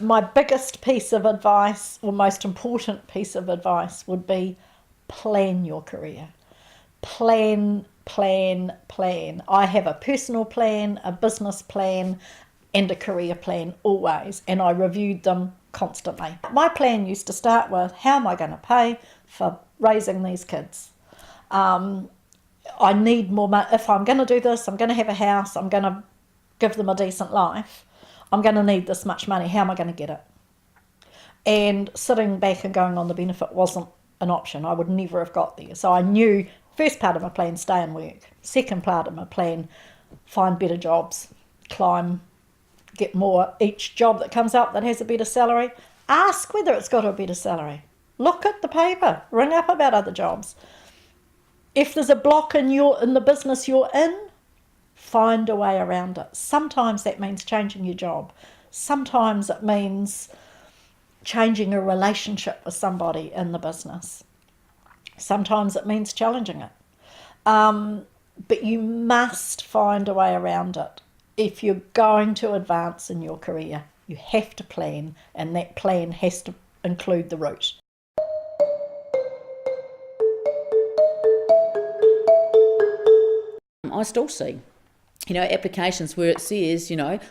My biggest piece of advice, or most important piece of advice, would be plan your career. Plan, plan, plan. I have a personal plan, a business plan, and a career plan always, and I reviewed them constantly. My plan used to start with, how am I going to pay for raising these kids? I need more money. If I'm going to do this, I'm going to have a house, I'm going to give them a decent life, I'm going to need this much money. How am I going to get it? And sitting back and going on the benefit wasn't an option. I would never have got there. So I knew, first part of my plan, stay and work. Second part of my plan, find better jobs, climb, get more. Each job that comes up that has a better salary, ask whether it's got a better salary. Look at the paper, ring up about other jobs. If there's a block in the business you're in, find a way around it. Sometimes that means changing your job. Sometimes it means changing a relationship with somebody in the business. Sometimes it means challenging it. But you must find a way around it. If you're going to advance in your career, you have to plan, and that plan has to include the route. I still see, applications where it says,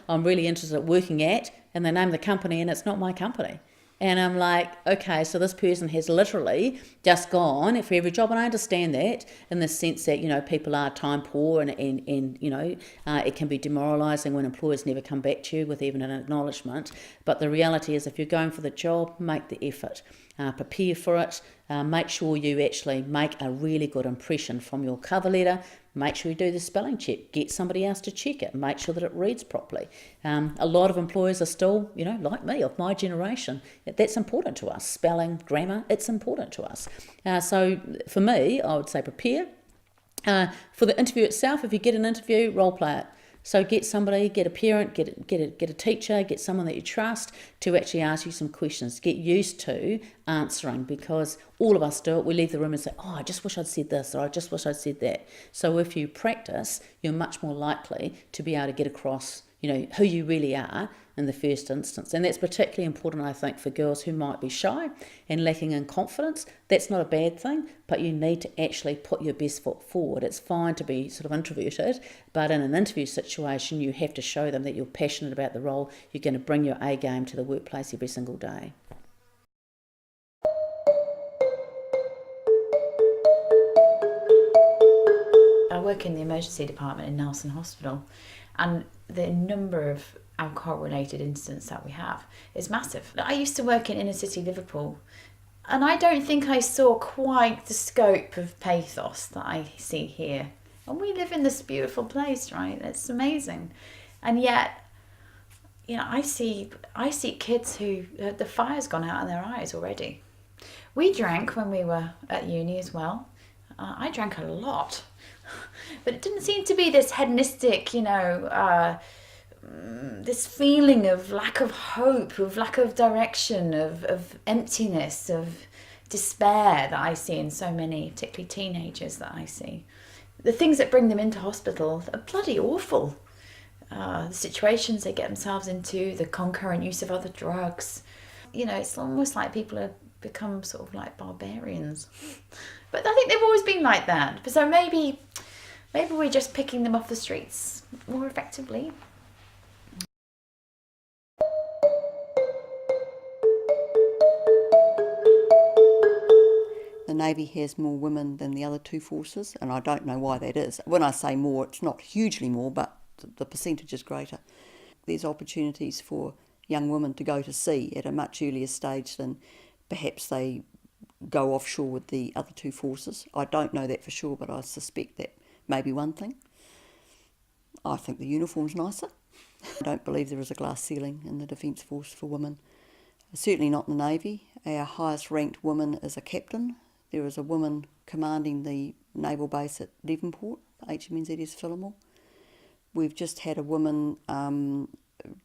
I'm really interested in working at, and they name the company and it's not my company. And I'm like, okay, so this person has literally just gone for every job. And I understand that in the sense that, people are time poor and it can be demoralising when employers never come back to you with even an acknowledgement. But the reality is if you're going for the job, make the effort. Prepare for it. Make sure you actually make a really good impression from your cover letter. Make sure you do the spelling check. Get somebody else to check it. Make sure that it reads properly. A lot of employers are still, like me, of my generation. That's important to us. Spelling, grammar, it's important to us. So for me, I would say prepare. For the interview itself, if you get an interview, role play it. So get somebody, get a parent, get a teacher, get someone that you trust to actually ask you some questions. Get used to answering, because all of us do it. We leave the room and say, oh, I just wish I'd said this, or I just wish I'd said that. So if you practice, you're much more likely to be able to get across, who you really are in the first instance. And that's particularly important, I think, for girls who might be shy and lacking in confidence. That's not a bad thing, but you need to actually put your best foot forward. It's fine to be sort of introverted, but in an interview situation, you have to show them that you're passionate about the role. You're going to bring your A game to the workplace every single day. I work in the emergency department in Nelson Hospital, and the number of alcohol-related incidents that we have is massive. I used to work in inner city Liverpool, and I don't think I saw quite the scope of pathos that I see here. And we live in this beautiful place, right? It's amazing. And yet, I see kids who the fire's gone out in their eyes already. We drank when we were at uni as well. I drank a lot. But it didn't seem to be this hedonistic, this feeling of lack of hope, of lack of direction, of emptiness, of despair that I see in so many, particularly teenagers that I see. The things that bring them into hospital are bloody awful. The situations they get themselves into, the concurrent use of other drugs. It's almost like people have become sort of like barbarians. But I think they've always been like that. So maybe we're just picking them off the streets more effectively. The Navy has more women than the other two forces, and I don't know why that is. When I say more, it's not hugely more, but the percentage is greater. There's opportunities for young women to go to sea at a much earlier stage than perhaps they go offshore with the other two forces. I don't know that for sure, but I suspect that may be one thing. I think the uniform's nicer. I don't believe there is a glass ceiling in the Defence Force for women. Certainly not in the Navy. Our highest ranked woman is a captain. There is a woman commanding the naval base at Devonport, HMNZS Phillimore. We've just had a woman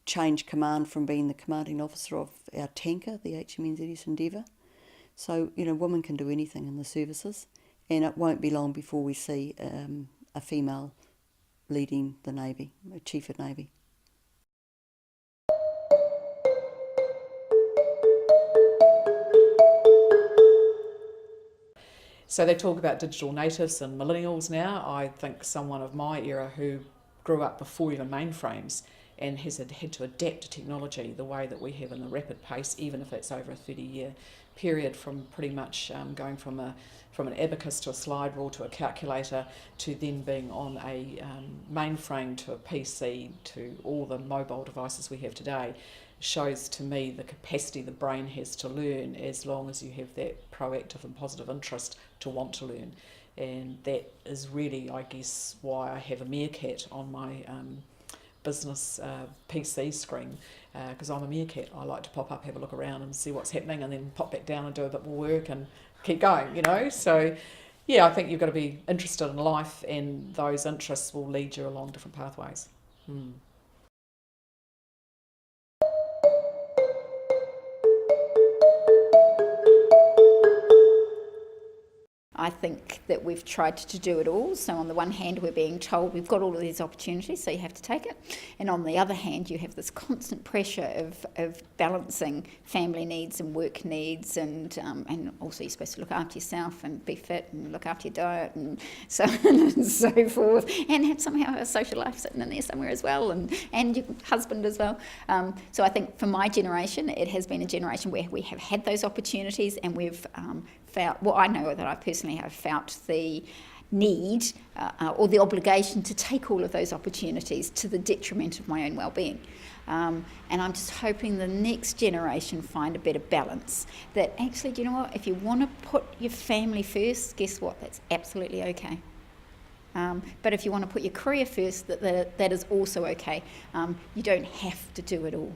change command from being the commanding officer of our tanker, the HMNZS Endeavour. So, women can do anything in the services, and it won't be long before we see a female leading the Navy, a Chief of Navy. So they talk about digital natives and millennials now. I think someone of my era who grew up before even mainframes and has had to adapt to technology the way that we have in the rapid pace, even if it's over a 30-year period, from pretty much going from an abacus to a slide rule to a calculator to then being on a mainframe to a PC to all the mobile devices we have today, shows to me the capacity the brain has to learn as long as you have that proactive and positive interest to want to learn. And that is really, I guess, why I have a meerkat on my business PC screen, because I'm a meerkat. I like to pop up, have a look around and see what's happening, and then pop back down and do a bit more work and keep going, So, yeah, I think you've got to be interested in life, and those interests will lead you along different pathways. I think that we've tried to do it all. So on the one hand, we're being told we've got all of these opportunities, so you have to take it. And on the other hand, you have this constant pressure of balancing family needs and work needs, and also you're supposed to look after yourself and be fit and look after your diet and so on and so forth, and have somehow a social life sitting in there somewhere as well, and your husband as well. So I think for my generation, it has been a generation where we have had those opportunities, and we've felt, well, I know that I personally have felt the need or the obligation to take all of those opportunities to the detriment of my own well-being. And I'm just hoping the next generation find a better balance. That actually, do you know what, if you want to put your family first, guess what, that's absolutely okay. But if you want to put your career first, that is also okay. You don't have to do it all.